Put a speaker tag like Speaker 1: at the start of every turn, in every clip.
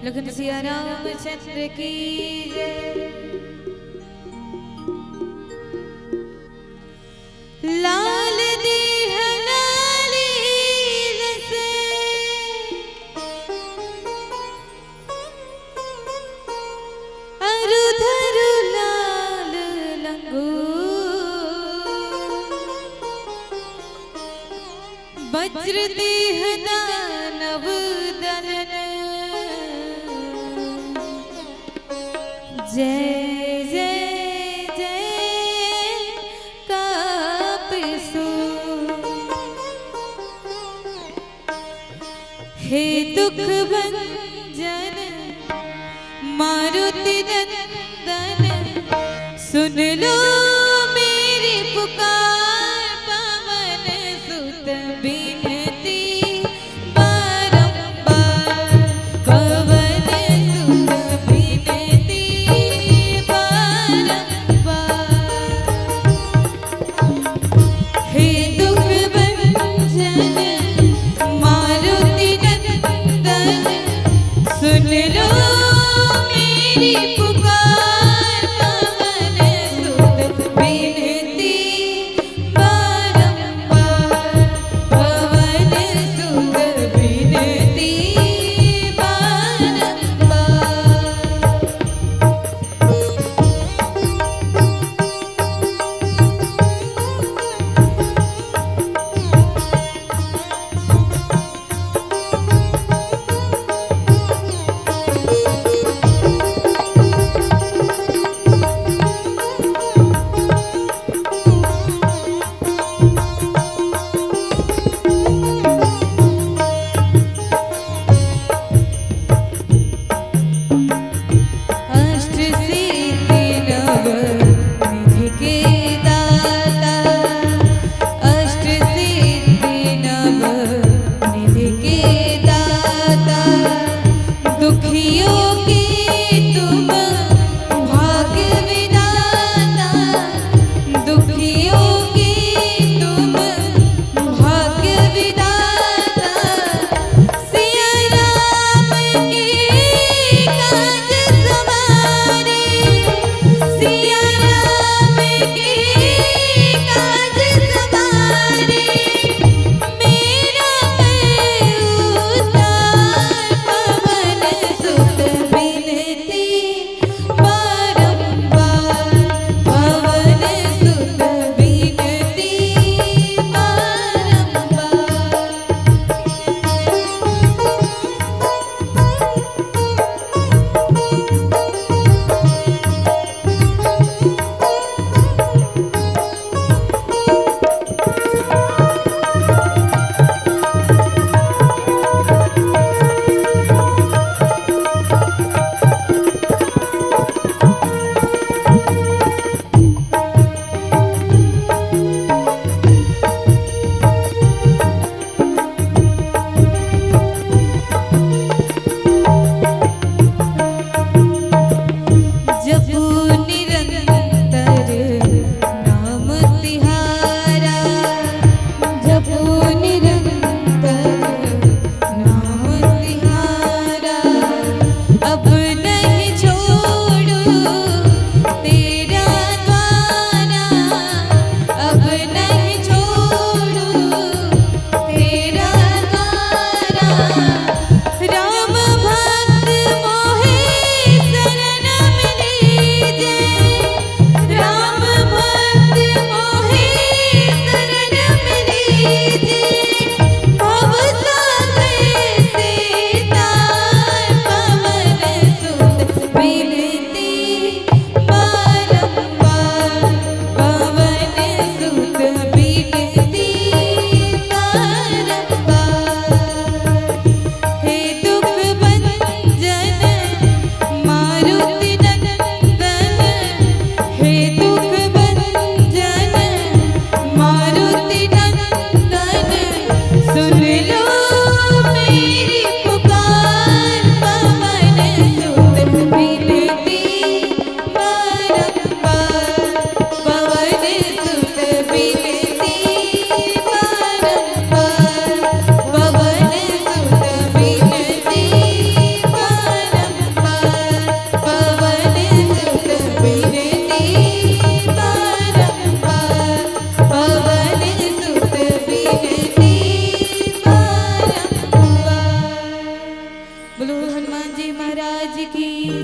Speaker 1: लखन सिया राम चंद्र की जय। लाल देह लाली रसे अरुधर लाल लंगूर वज्र देह दानव दलन जय जय जय कापिसु। हे दुख भंजन मारुति नंदन सुन लो मेरी पुकार पवन सुत बिनती बारंबार पवन सुत बिनती बारंबार। हे दुख भंजन मारुति नंदन सुन लो मेरी पुकार पवन सुत बिनती बारंबार पवन सुत बिनती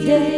Speaker 1: जय